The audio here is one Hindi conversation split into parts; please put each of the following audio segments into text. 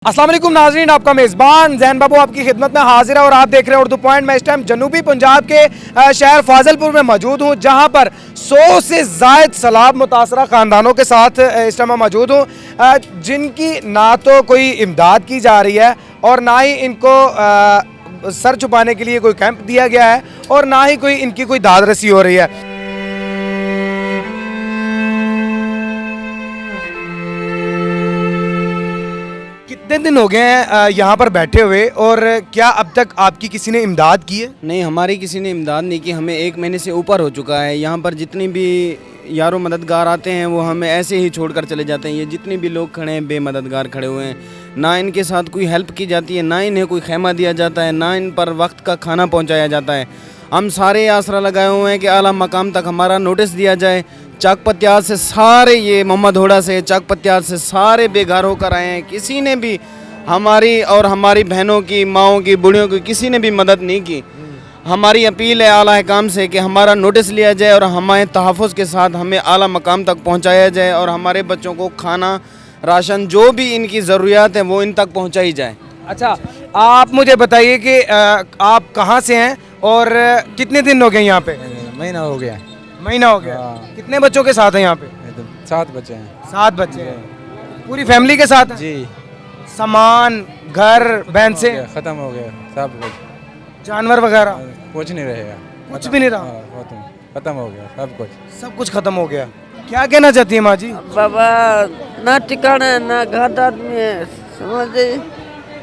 अस्सलाम वालेकुम नाज़रीन, आपका मेज़बान ज़ैन बाबू आपकी खिदमत में हाजिर है और आप देख रहे हैं उर्दू पॉइंट। मैं इस टाइम जनूबी पंजाब के शहर फाजिलपुर में मौजूद हूँ, जहाँ पर 100 से ज़ायद सैलाब मुतासरा ख़ानदानों के साथ इस टाइम मैं मौजूद हूँ, जिनकी ना तो कोई इमदाद की जा रही है और ना ही इनको सर छुपाने के लिए कोई कैंप दिया गया है और ना ही कोई इनकी कोई दाद रसी हो रही है। कितने दिन हो गए हैं यहाँ पर बैठे हुए और क्या अब तक आपकी किसी ने इमदाद की है? नहीं, हमारी किसी ने इमदाद नहीं की। हमें 1 महीने से ऊपर हो चुका है। यहाँ पर जितनी भी यारों मददगार आते हैं वो हमें ऐसे ही छोड़कर चले जाते हैं। ये जितने भी लोग खड़े हैं बेमददगार खड़े हुए हैं, ना इनके साथ कोई हेल्प की जाती है, ना इन्हें कोई खैमा दिया जाता है, ना इन पर वक्त का खाना पहुँचाया जाता है। हम सारे आसरा लगाए हुए हैं कि आला मकाम तक हमारा नोटिस दिया जाए। चक पत्याल से सारे, ये मोहम्मद होड़ा से, चक पत्याल से सारे बेघर होकर आए हैं। किसी ने भी हमारी और हमारी बहनों की, माओं की, बूढ़ियों की किसी ने भी मदद नहीं की। हमारी अपील है आला हकाम से कि हमारा नोटिस लिया जाए और हमारे तहफ़्फ़ुज़ के साथ हमें आला मकाम तक पहुंचाया जाए और हमारे बच्चों को खाना, राशन, जो भी इनकी ज़रूरियात हैं वो इन तक पहुंचाई जाए। अच्छा, आप मुझे बताइए कि आप कहाँ से हैं और कितने दिन हो गए यहाँ पे? महीना हो गया। महीना हो गया। कितने बच्चों के साथ हैं यहाँ पे? 7 बच्चे हैं। 7 बच्चे हैं। पूरी फैमिली के साथ हैं? जी। सामान, घर, बहन से खत्म हो गया सब कुछ। जानवर वगैरह कुछ नहीं रहेगा, कुछ भी नहीं रहा। खत्म हो गया सब कुछ। सब कुछ खत्म हो गया। क्या कहना चाहती है माँ जी? बाबा ना ठिकाना है ना घर आदमी है, समझे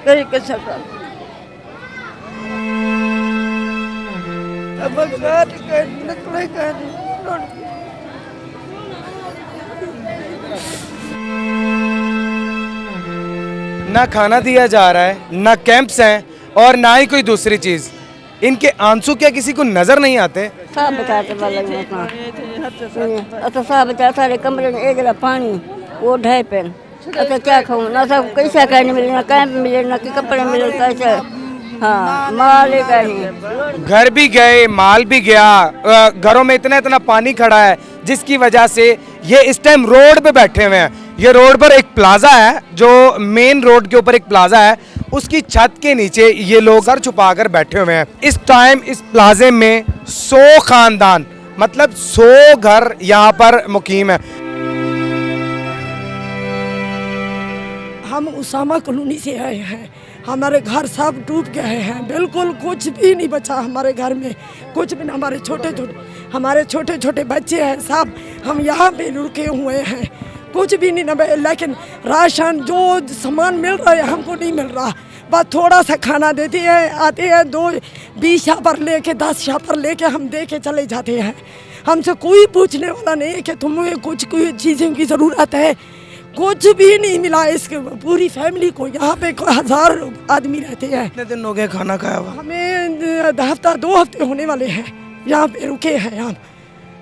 कहीं कैसा कर अब घर के निकले कर ना खाना दिया जा रहा है, ना कैंप्स हैं और ना ही कोई दूसरी चीज़। इनके आंसू क्या किसी को नजर नहीं आते? सब बताते वाले अच्छा सब बता सारे कमरे में एक गिलास पानी वो ढाई पे। अच्छा क्या खाऊं ना, सब कैसा कहने मिले, ना कैंप मिले, ना कि कपड़े मिले, कैसे हाँ माल ही कहीं। घर भी गए, माल भी गया, घरों में इतना इतना पानी खड़ा है जिसकी वजह से ये इस टाइम रोड पे बैठे हुए हैं। ये रोड पर एक प्लाजा है, जो मेन रोड के ऊपर एक प्लाजा है, उसकी छत के नीचे ये लोग सर छुपा कर बैठे हुए हैं। इस टाइम इस प्लाजे में 100 खानदान, मतलब 100 घर यहाँ पर मुकीम है। हम उसामा कॉलोनी से आए हैं। हमारे घर सब डूब गए हैं, बिल्कुल कुछ भी नहीं बचा हमारे घर में, कुछ भी नहीं। हमारे छोटे छोटे बच्चे हैं, सब हम यहाँ पे रुके हुए हैं, कुछ भी नहीं ना। लेकिन राशन जो सामान मिल रहा है हमको नहीं मिल रहा। बस थोड़ा सा खाना देती है, आते हैं 20 शापर लेके 10 शापर लेके हम दे के चले जाते हैं। हमसे कोई पूछने वाला नहीं है कि तुम्हें कुछ कोई चीज़ों की ज़रूरत है। कुछ भी नहीं मिला इसके पूरी फैमिली को। यहाँ पे 1000 आदमी रहते हैं। कितने दिन हो गए खाना खाया हुआ? हमें 2 हफ्ते होने वाले हैं यहाँ पे रुके हैं हम।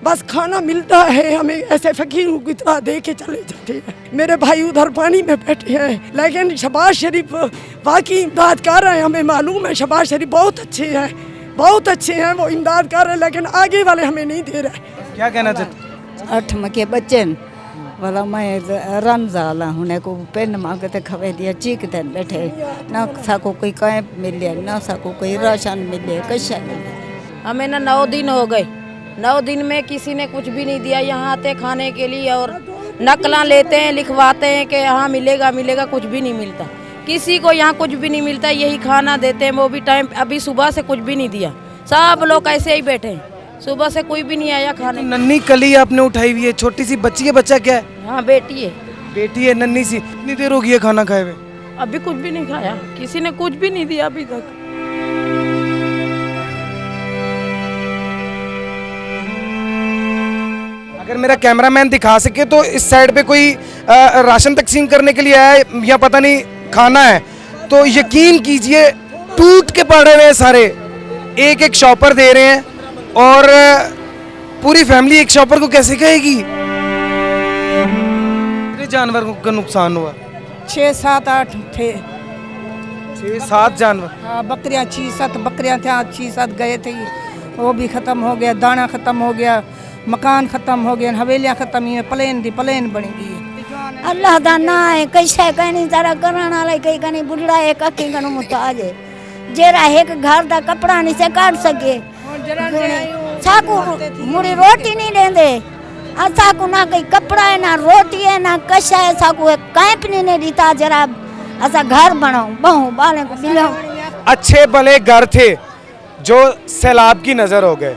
बस खाना मिलता है हमें, ऐसे फकीरों की तरह दे के चले जाते हैं। मेरे भाई उधर पानी में बैठे हैं, लेकिन शहबाज शरीफ वाकई इमदाद कर रहे हैं। हमें मालूम है शहबाज शरीफ बहुत अच्छे हैं, बहुत अच्छे हैं, वो इमदाद कर रहे हैं, लेकिन आगे वाले हमें नहीं दे रहे। क्या कहना चाहते? 8 मके बच्चे वाला मैं रमजाला होने को पेन मांगते खवे दिया चीखते बैठे, ना साको कोई कैंप मिले, ना साको कोई राशन मिले, कैसा नहीं। हमें ना 9 दिन हो गए, 9 दिन में किसी ने कुछ भी नहीं दिया। यहाँ आते खाने के लिए और नकला लेते हैं, लिखवाते हैं कि यहाँ मिलेगा मिलेगा, कुछ भी नहीं मिलता। किसी को यहाँ कुछ भी नहीं मिलता। यही खाना देते हैं, वो भी टाइम, अभी सुबह से कुछ भी नहीं दिया। सब लोग ऐसे ही बैठे हैं, सुबह से कोई भी नहीं आया खाने। नन्ही कली आपने उठाई हुई है, छोटी सी बच्ची है, बच्चा क्या है? हाँ बेटी है। बेटी है नन्ही सी। कितनी देर हो गई है खाना खाए हुए? अभी कुछ भी नहीं खाया, किसी ने कुछ भी नहीं दिया अभी तक। अगर मेरा कैमरामैन दिखा सके तो इस साइड पे कोई राशन तकसीम करने के लिए आया है या पता नहीं खाना है, तो यकीन कीजिए टूट के पड़ रहे हैं सारे। एक एक शॉपर दे रहे हैं और पूरी फैमिली एक शॉपर को कैसे कहेगी? कितने जानवर का नुकसान हुआ? 6, 7, 8 थे। 6-7 जानवर? हाँ, बकरियाँ 6-7 बकरियाँ थे, 6-7 गए थे, वो भी ख़त्म हो गया। दाना ख़त्म हो गया, मकान ख़त्म हो गए, हवेलियाँ ख़त्म हुई, प्लेन बनेगी। अल्लाह दा ना है कैसे कहनी तारा करण वाले कई कनी बुढ़ड़ा एक अखी कनु मुताज है जेरा एक घर दा कपड़ा नहीं से काट सके साकू मुड़ी रोटी नहीं देंदे साकू ना कई कपड़ा है ना रोटी है ना कशा है साकू एक कैंप नहीं दीता जरा असा घर बनाओ बहु बाले को मिलो अच्छे भले घर थे जो सैलाब की नजर हो गए,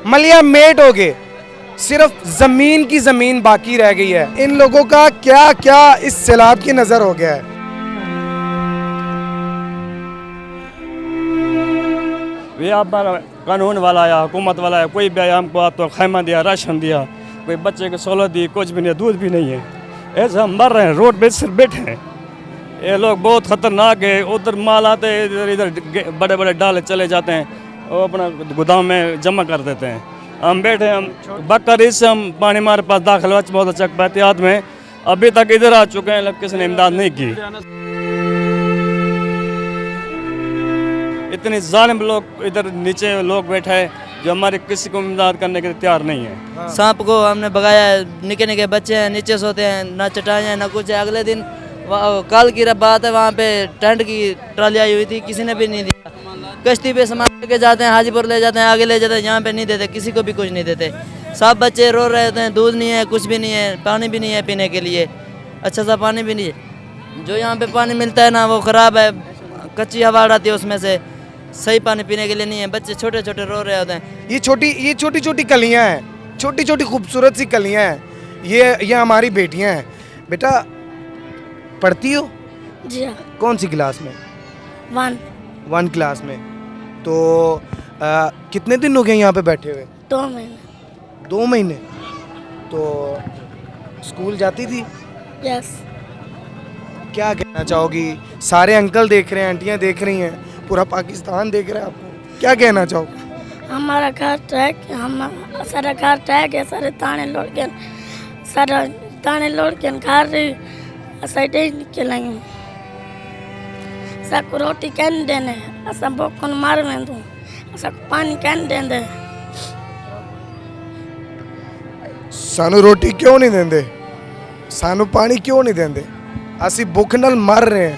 मलिया मेट हो गए, सिर्फ जमीन की जमीन बाकी रह गई है। इन लोगों का क्या क्या इस सैलाब की नजर हो गया है। ये हमारा कानून वाला या हुकूमत वाला है, कोई भी हमको तो खैमा दिया, राशन दिया, कोई बच्चे को सहूलत दी, कुछ भी नहीं, दूध भी नहीं है। ऐसे हम मर रहे हैं, रोड पे सिर्फ बैठे हैं। ये लोग बहुत खतरनाक है, उधर माल आते हैं, इधर इधर बड़े बड़े डाले चले जाते हैं, वो अपना गोदाम में जमा कर देते हैं। हम बैठे, हम बकर से हम पानी हमारे पास दाखिल हुआ, बहुत अच्छा एहतियात में अभी तक इधर आ चुके हैं, लेकिन किसी ने इमदाद नहीं की। इतने जालिम लोग इधर नीचे लोग बैठे हैं जो हमारे किसी को इमदाद करने के लिए तैयार नहीं है। सांप को हमने भगाया है, निके निके बच्चे हैं नीचे सोते हैं, ना चटाइयाँ ना कुछ है। अगले दिन कल की बात है, वहाँ पे टेंट की ट्राली आई हुई थी, किसी ने भी नहीं दिया। कश्ती पे सामान लेके जाते हैं, हाजीपुर ले जाते हैं, आगे ले जाते हैं, यहाँ पे नहीं देते, किसी को भी कुछ नहीं देते। सब बच्चे रो रहे होते हैं, दूध नहीं है, कुछ भी नहीं है, पानी भी नहीं है पीने के लिए, अच्छा सा पानी भी नहीं है। जो यहाँ पे पानी मिलता है ना वो ख़राब है, कच्ची हवा आती है उसमें से, सही पानी पीने के लिए नहीं है। बच्चे छोटे छोटे रो रहे होते हैं। ये छोटी छोटी कलियां हैं, छोटी छोटी खूबसूरत सी कलियां हैं। ये हमारी बेटियां हैं। बेटा पढ़ती हो? जी हाँ, कौन सी क्लास में? 1 क्लास में। तो कितने दिन हो गए यहाँ पे बैठे हुए? 2 महीने। 2 महीने। तो स्कूल जाती थी? यस। क्या कहना चाहोगी? सारे अंकल देख रहे हैं, आंटियाँ देख रही हैं, पूरा पाकिस्तान देख रहा है आपको, क्या कहना चाहोगे? हमारा घर ट्रैक, हम सारा घर ट्रैक है, सारे ताने लोड के, सारा ताने लोड के घर साइडे निकलेंगे। सबको रोटी कैन देने, असा बोकन मार में दूँ, असा पानी कैन देंदे। सानू रोटी क्यों नहीं देंदे? सानू पानी क्यों नहीं देंदे? असी भुख नाल मर रहे हैं।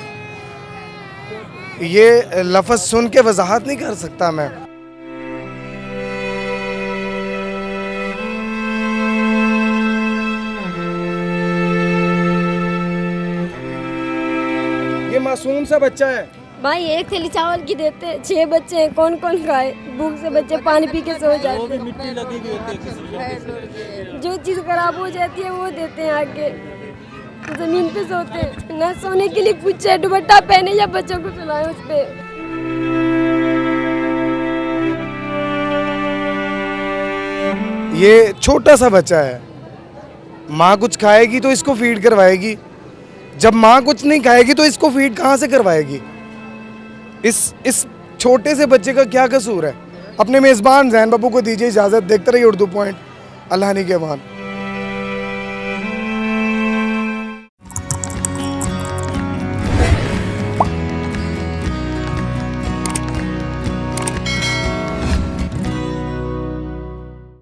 ये लफ्ज़ सुन के वजाहत नहीं कर सकता मैं। ये मासूम सा बच्चा है। भाई एक थैली चावल की देते हैं, 6 बच्चे हैं, कौन कौन खाए? भूख से बच्चे पानी पी के सो जाते हैं। मिट्टी लगी हुई होती है, जो चीज़ खराब हो जाती है वो देते हैं आगे, जमीन पे सोते हैं। न सोने के लिए कुछ है, दुपट्टा पहने या बच्चों को सुलाए उस पे। ये छोटा सा बच्चा है, माँ कुछ खाएगी तो इसको फीड करवाएगी, जब माँ कुछ नहीं खाएगी तो इसको फीड कहाँ से करवाएगी? इस छोटे से बच्चे का क्या कसूर है? अपने मेज़बान जैन बाबू को दीजिए इजाज़त। देखते रहिए उर्दू पॉइंट। अल्लाह ने के अमान।